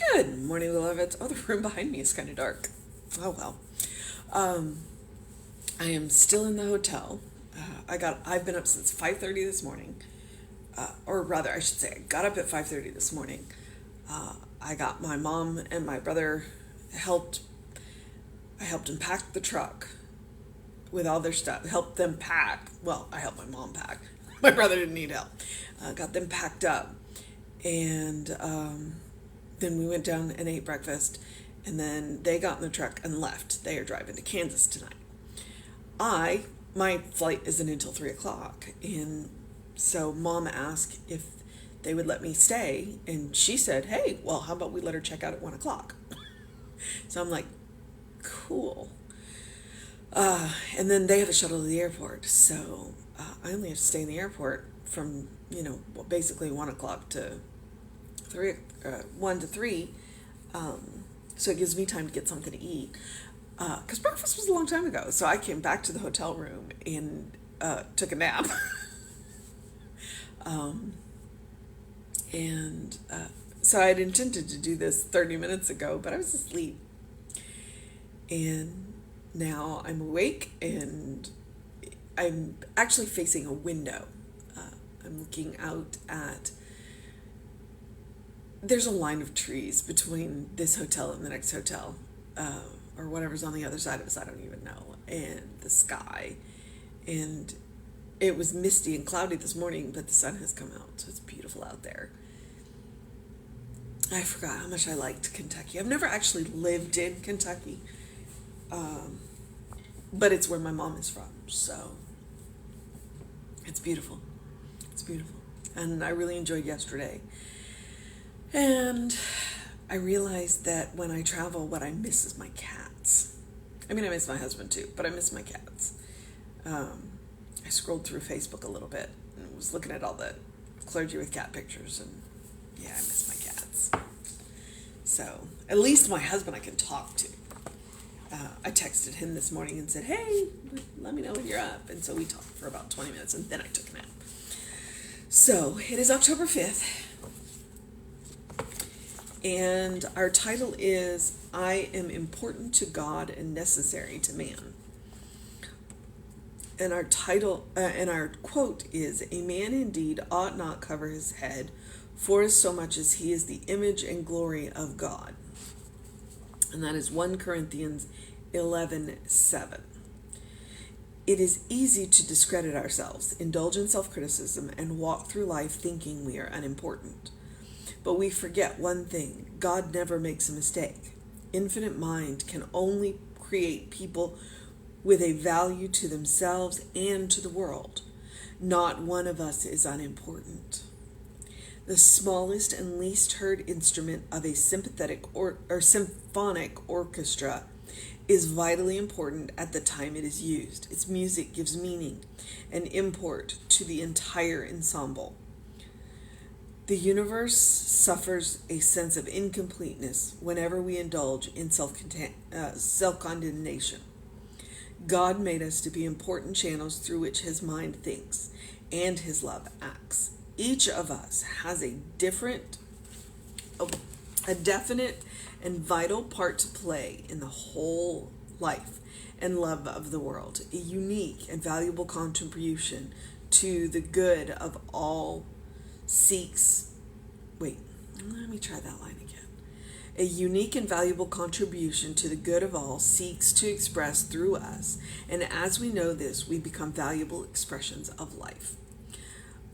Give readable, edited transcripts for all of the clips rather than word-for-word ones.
Good morning, beloveds. Oh, the room behind me is kind of dark. Oh well. Um, I am still in the hotel. I've been up since 5:30 this morning, or rather, I should say, I got up at 5:30 this morning. I got my mom and my brother helped. I helped them pack the truck with all their stuff. Helped them pack. Well, I helped my mom pack. My brother didn't need help. Got them packed up, and then we went down and ate breakfast, and then they got in the truck and left. They are driving to Kansas tonight. My flight isn't until 3 o'clock, and so Mom asked if they would let me stay, and she said, "Hey, well, how about we let her check out at 1 o'clock?" So I'm like, "Cool." And then they have a shuttle to the airport, so I only have to stay in the airport from basically 1 o'clock to 1 to 3. So it gives me time to get something to eat. Because breakfast was a long time ago. So I came back to the hotel room and took a nap. um, and so I had intended to do this 30 minutes ago, but I was asleep. And now I'm awake and I'm actually facing a window. I'm looking out at there's a line of trees between this hotel and the next hotel, or whatever's on the other side of us, I don't even know, and the sky. And it was misty and cloudy this morning, but the sun has come out, so it's beautiful out there. I forgot how much I liked Kentucky. I've never actually lived in Kentucky, but it's where my mom is from, so it's beautiful. It's beautiful. And I really enjoyed yesterday. And I realized that when I travel, what I miss is my cats. I mean, I miss my husband too, but I miss my cats. I scrolled through Facebook a little bit and was looking at all the clergy with cat pictures, and yeah, I miss my cats. So at least my husband I can talk to. I texted him this morning and said, "Hey, let me know when you're up." And so we talked for about 20 minutes, and then I took a nap. So it is October 5th. And our title is I Am Important to God and Necessary to Man. And our title and our quote is, "A man indeed ought not cover his head, for as so much as he is the image and glory of God." And that is 1 Corinthians 11:7. It is easy to discredit ourselves, indulge in self-criticism, and walk through life thinking we are unimportant. But we forget one thing: God never makes a mistake. Infinite mind can only create people with a value to themselves and to the world. Not one of us is unimportant. The smallest and least heard instrument of a sympathetic or symphonic orchestra is vitally important at the time it is used. Its music gives meaning and import to the entire ensemble. The universe suffers a sense of incompleteness whenever we indulge in self-condemnation. God made us to be important channels through which his mind thinks and his love acts. Each of us has a definite and vital part to play in the whole life and love of the world, a unique and valuable contribution to the good of all let me try that line again. A unique and valuable contribution to the good of all seeks to express through us, and as we know this, we become valuable expressions of life.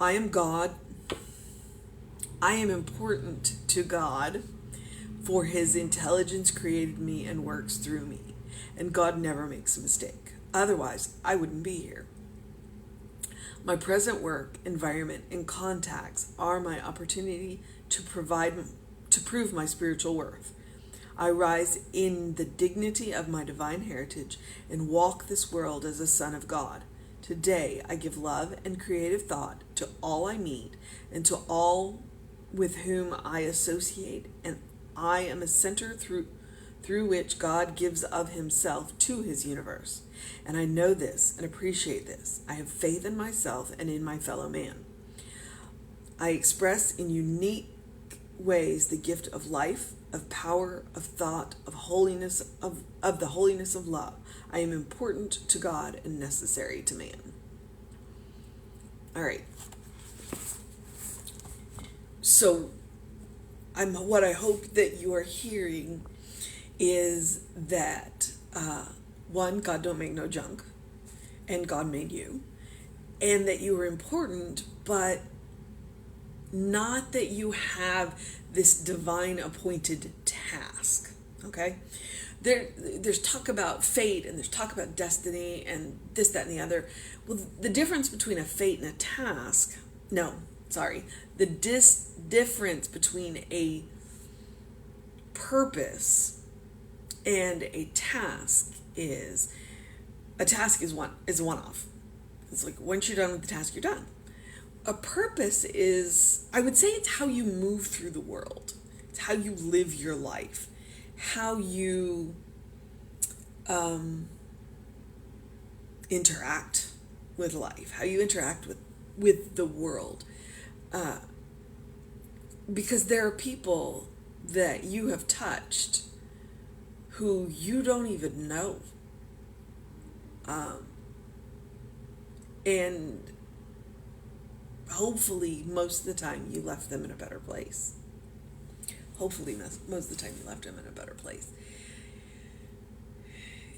I am God. I am important to God, for his intelligence created me and works through me, and God never makes a mistake. Otherwise, I wouldn't be here. My present work, environment, and contacts are my opportunity to prove my spiritual worth. I rise in the dignity of my divine heritage and walk this world as a son of God. Today, I give love and creative thought to all I meet and to all with whom I associate, and I am a center through which God gives of himself to his universe. And I know this and appreciate this. I have faith in myself and in my fellow man. I express in unique ways the gift of life, of power, of thought, of holiness, of the holiness of love. I am important to God and necessary to man. All right. So what I hope that you are hearing is that, one, God don't make no junk, and God made you, and that you are important, but not that you have this divine appointed task, okay? There's talk about fate, and there's talk about destiny, and this, that, and the other. Well, the difference between a fate and a task, the difference between a purpose and a task is, a task is a one-off. It's like, once you're done with the task, you're done. A purpose is, I would say, it's how you move through the world. It's how you live your life, how you interact with life, how you interact with the world. Because there are people that you have touched who you don't even know. And hopefully most of the time you left them in a better place. Hopefully most of the time you left them in a better place.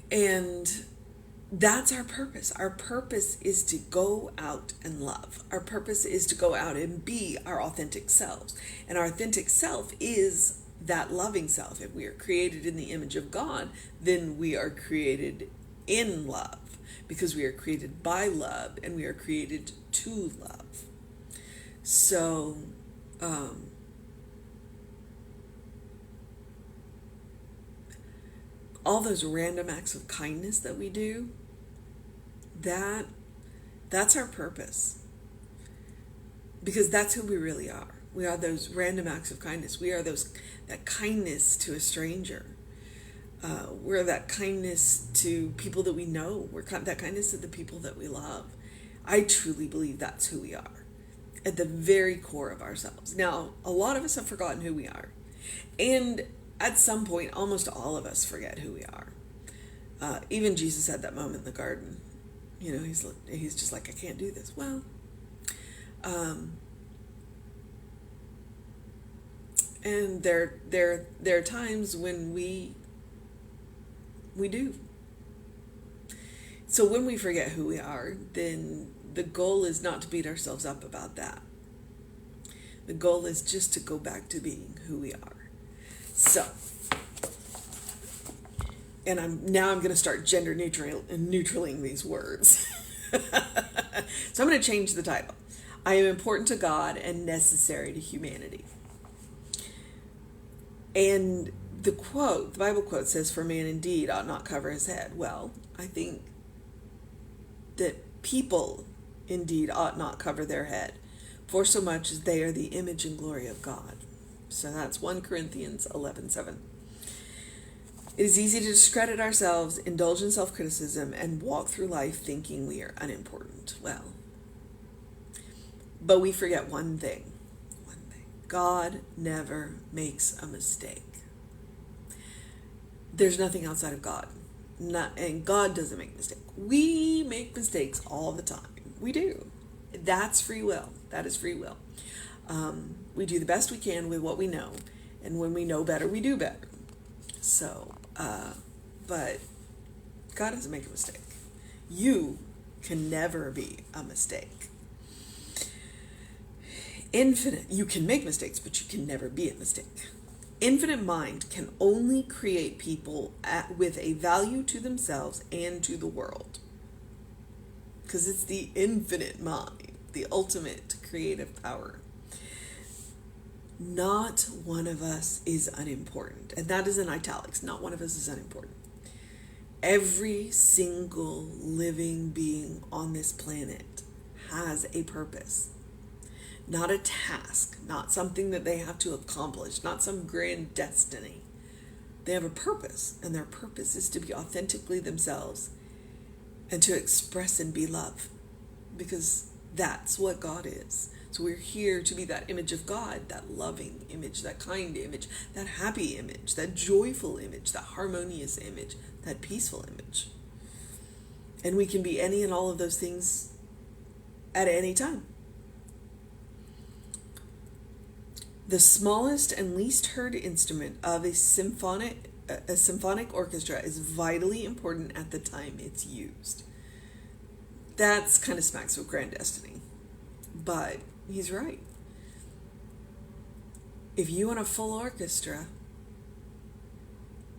And that's our purpose. Our purpose is to go out and love. Our purpose is to go out and be our authentic selves. And our authentic self is that loving self. If we are created in the image of God, then we are created in love, because we are created by love and we are created to love. So, all those random acts of kindness that we do, that's our purpose, because that's who we really are. We are those random acts of kindness. We are that kindness to a stranger. We're that kindness to people that we know. We're that kindness to the people that we love. I truly believe that's who we are, at the very core of ourselves. Now, a lot of us have forgotten who we are. And at some point, almost all of us forget who we are. Even Jesus had that moment in the garden. You know, he's just like, I can't do this. Well, and there are times when we do. So when we forget who we are, then the goal is not to beat ourselves up about that. The goal is just to go back to being who we are. So, and I'm going to start gender neutraling these words. So I'm going to change the title. I am important to God and necessary to humanity. And the Bible quote says, "For man indeed ought not cover his head." Well, I think that people indeed ought not cover their head, for so much as they are the image and glory of God. So that's 1 Corinthians 11:7. It is easy to discredit ourselves, indulge in self-criticism, and walk through life thinking we are unimportant. Well, but we forget one thing. God never makes a mistake. There's nothing outside of God. And God doesn't make mistakes. We make mistakes all the time. We do. That's free will. That is free will. We do the best we can with what we know. And when we know better, we do better. So, but God doesn't make a mistake. You can never be a mistake. You can make mistakes, but you can never be a mistake. Infinite mind can only create people with a value to themselves and to the world. Because it's the infinite mind, the ultimate creative power. Not one of us is unimportant. And that is in italics. Not one of us is unimportant. Every single living being on this planet has a purpose. Not a task, not something that they have to accomplish, not some grand destiny. They have a purpose, and their purpose is to be authentically themselves and to express and be love, because that's what God is. So we're here to be that image of God, that loving image, that kind image, that happy image, that joyful image, that harmonious image, that peaceful image. And we can be any and all of those things at any time. The smallest and least heard instrument of a symphonic orchestra is vitally important at the time it's used. That's kind of smacks of Grand Destiny. But he's right. If you want a full orchestra,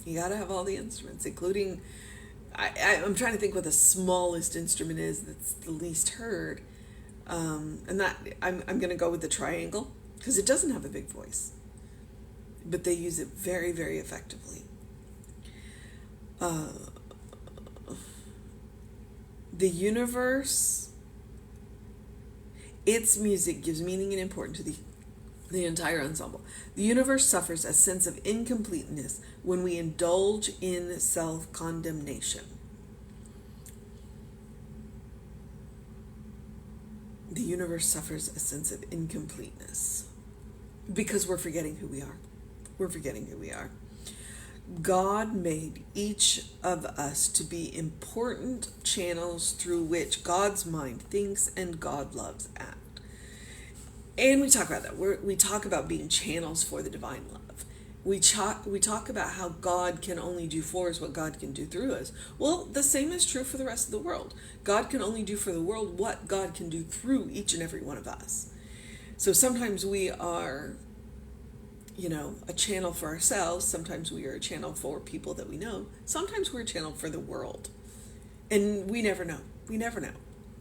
you got to have all the instruments, including, I'm trying to think what the smallest instrument is that's the least heard. And that I'm going to go with the triangle, because it doesn't have a big voice, but they use it very, very effectively. The universe, its music gives meaning and importance to the entire ensemble. The universe suffers a sense of incompleteness when we indulge in self-condemnation. The universe suffers a sense of incompleteness because we're forgetting who we are. We're forgetting who we are. God made each of us to be important channels through which God's mind thinks and God loves act. And we talk about that. We talk about being channels for the divine love. We talk about how God can only do for us what God can do through us. Well, the same is true for the rest of the world. God can only do for the world what God can do through each and every one of us. So sometimes we are, a channel for ourselves. Sometimes we are a channel for people that we know. Sometimes we're a channel for the world. And we never know. We never know.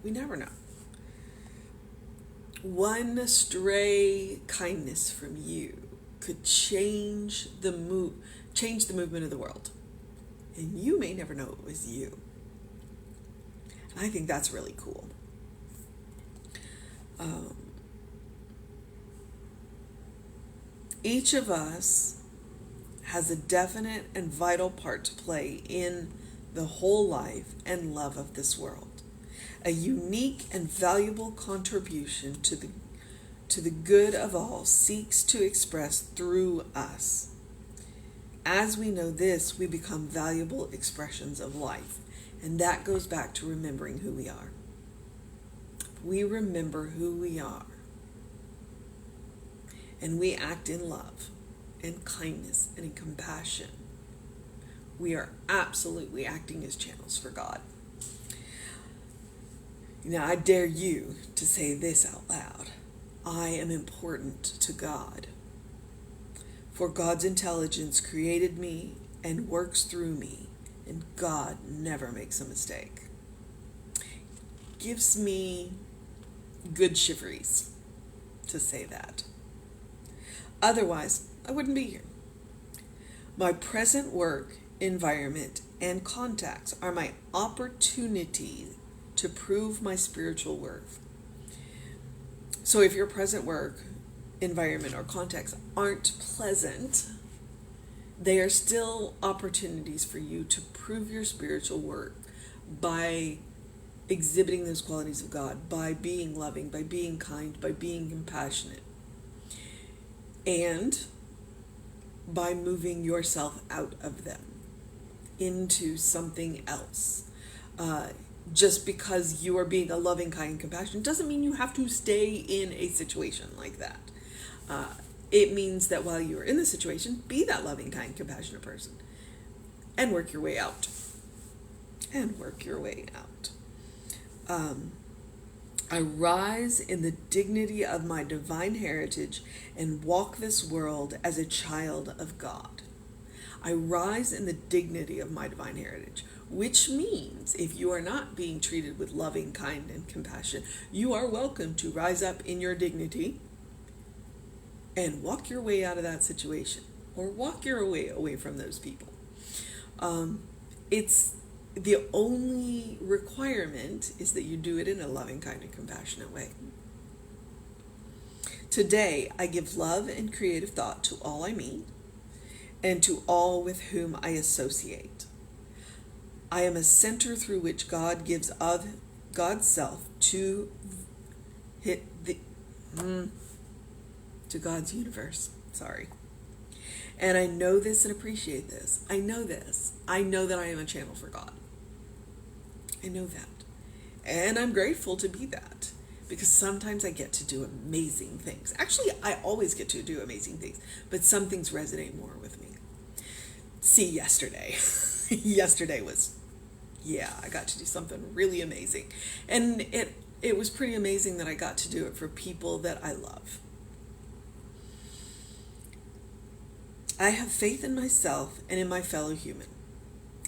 We never know. One stray kindness from you could change the movement of the world. And you may never know it was you. And I think that's really cool. Each of us has a definite and vital part to play in the whole life and love of this world. A unique and valuable contribution to the good of all seeks to express through us. As we know this, we become valuable expressions of life. And that goes back to remembering who we are. We remember who we are. And we act in love and kindness and in compassion. We are absolutely acting as channels for God. Now, I dare you to say this out loud. I am important to God. For God's intelligence created me and works through me, and God never makes a mistake. Gives me good shiveries to say that. Otherwise, I wouldn't be here. My present work, environment, and contacts are my opportunity to prove my spiritual worth. So if your present work, environment, or contacts aren't pleasant, they are still opportunities for you to prove your spiritual work by exhibiting those qualities of God, by being loving, by being kind, by being compassionate, and by moving yourself out of them into something else. Just because you are being a loving, kind, compassionate doesn't mean you have to stay in a situation like that. It means that while you are in the situation, be that loving, kind, compassionate person and work your way out. I rise in the dignity of my divine heritage and walk this world as a child of God. I rise in the dignity of my divine heritage, which means if you are not being treated with loving, kind, and compassion, you are welcome to rise up in your dignity and walk your way out of that situation, or walk your way away from those people. It's the only requirement is that you do it in a loving, kind, and compassionate way. Today, I give love and creative thought to all I meet and to all with whom I associate. I am a center through which God gives of God's self to hit the... to God's universe. Sorry. And I know this and appreciate this. I know this. I know that I am a channel for God. I know that. And I'm grateful to be that, because sometimes I get to do amazing things. Actually, I always get to do amazing things, but some things resonate more with me. See, yesterday. Yesterday was, I got to do something really amazing. And it was pretty amazing that I got to do it for people that I love. I have faith in myself and in my fellow human.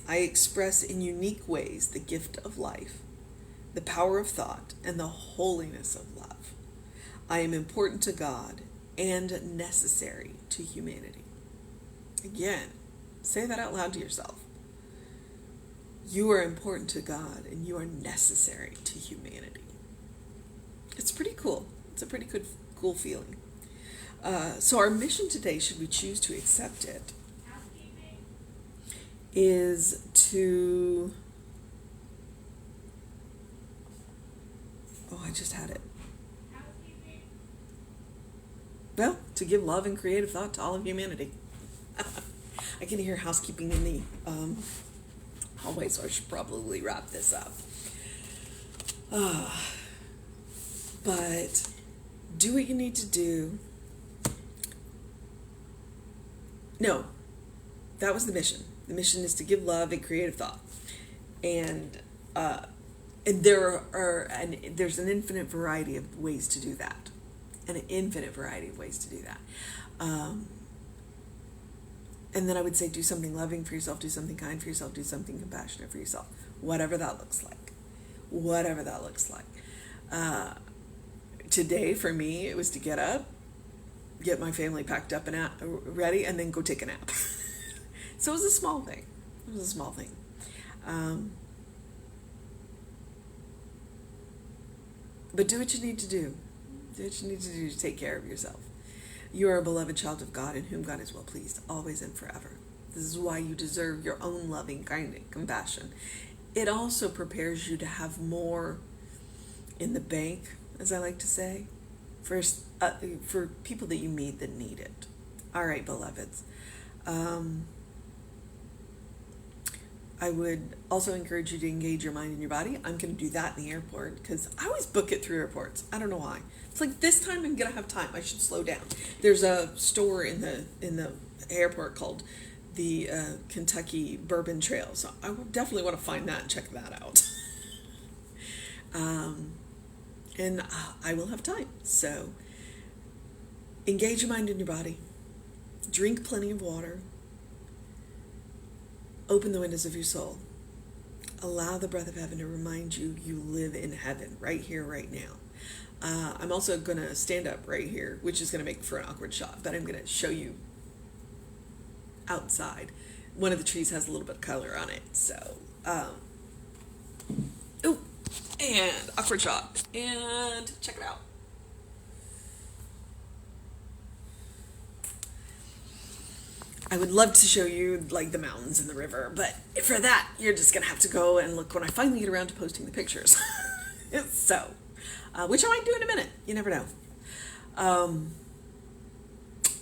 I express in unique ways the gift of life, the power of thought, and the holiness of love. I am important to God and necessary to humanity. Again, say that out loud to yourself. You are important to God and you are necessary to humanity. It's pretty cool. It's a pretty cool feeling. So our mission today, should we choose to accept it, is to... I just had it. Well, to give love and creative thought to all of humanity. I can hear housekeeping in the hallway, so I should probably wrap this up. But do what you need to do. No, that was the mission. The mission is to give love and creative thought. And there's an infinite variety of ways to do that. And then I would say, do something loving for yourself, do something kind for yourself, do something compassionate for yourself. Whatever that looks like. Today, for me, it was to get up, get my family packed up and ready, and then go take a nap. So it was a small thing. But do what you need to do. Do what you need to do to take care of yourself. You are a beloved child of God in whom God is well pleased, always and forever. This is why you deserve your own loving kindness, compassion. It also prepares you to have more in the bank, as I like to say, for people that you meet that need it. All right, beloveds. I would also encourage you to engage your mind and your body. I'm going to do that in the airport because I always book it through airports. I don't know why. It's like this time I'm going to have time. I should slow down. There's a store in the airport called the Kentucky Bourbon Trail. So I definitely want to find that and check that out. And I will have time. So engage your mind and your body. Drink plenty of water. Open the windows of your soul. Allow the breath of heaven to remind you live in heaven right here, right now. I'm also going to stand up right here, which is going to make for an awkward shot, but I'm going to show you outside. One of the trees has a little bit of color on it. So, and awkward shot. And check it out. I would love to show you like the mountains and the river, but for that, you're just going to have to go and look when I finally get around to posting the pictures. So, which I might do in a minute. You never know.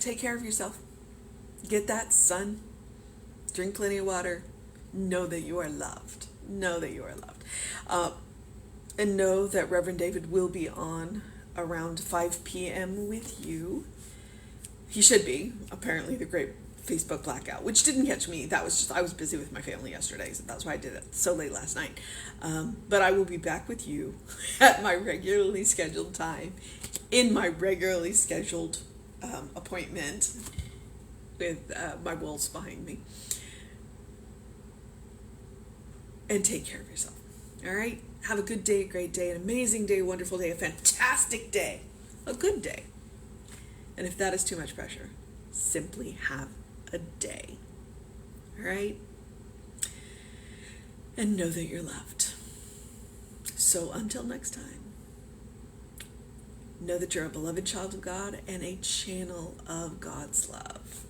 Take care of yourself. Get that sun. Drink plenty of water. Know that you are loved. Know that you are loved. And know that Reverend David will be on around 5 p.m. with you. He should be. Apparently, the great Facebook blackout, which didn't catch me. That was just, I was busy with my family yesterday, so that's why I did it so late last night. But I will be back with you at my regularly scheduled time, in my regularly scheduled appointment with my wolves behind me. And take care of yourself. All right? Have a good day, a great day, an amazing day, a wonderful day, a fantastic day, a good day. And if that is too much pressure, simply have a day. All right? And know that you're loved. So until next time, know that you're a beloved child of God and a channel of God's love.